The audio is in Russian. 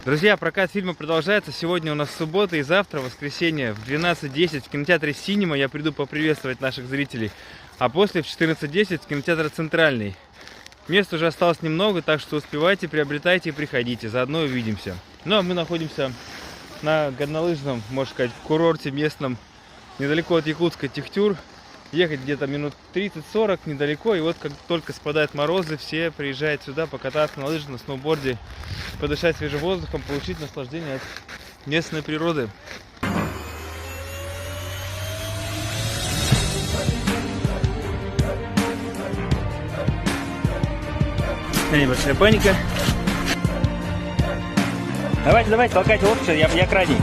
Друзья, прокат фильма продолжается. Сегодня у нас суббота и завтра, воскресенье, в 12:10 в кинотеатре «Синема» я приду поприветствовать наших зрителей. А после в 14:10 в кинотеатре «Центральный». Мест уже осталось немного, так что успевайте, приобретайте и приходите. Заодно увидимся. Ну а мы находимся на горнолыжном, можно сказать, курорте местном, недалеко от Якутска, Техтюр. Ехать где-то минут 30-40 недалеко. И вот как только спадают морозы, все приезжают сюда покататься на лыжах, на сноуборде, подышать свежим воздухом, получить наслаждение от местной природы. Небольшая паника. Давайте, толкайте лодку, я крайний.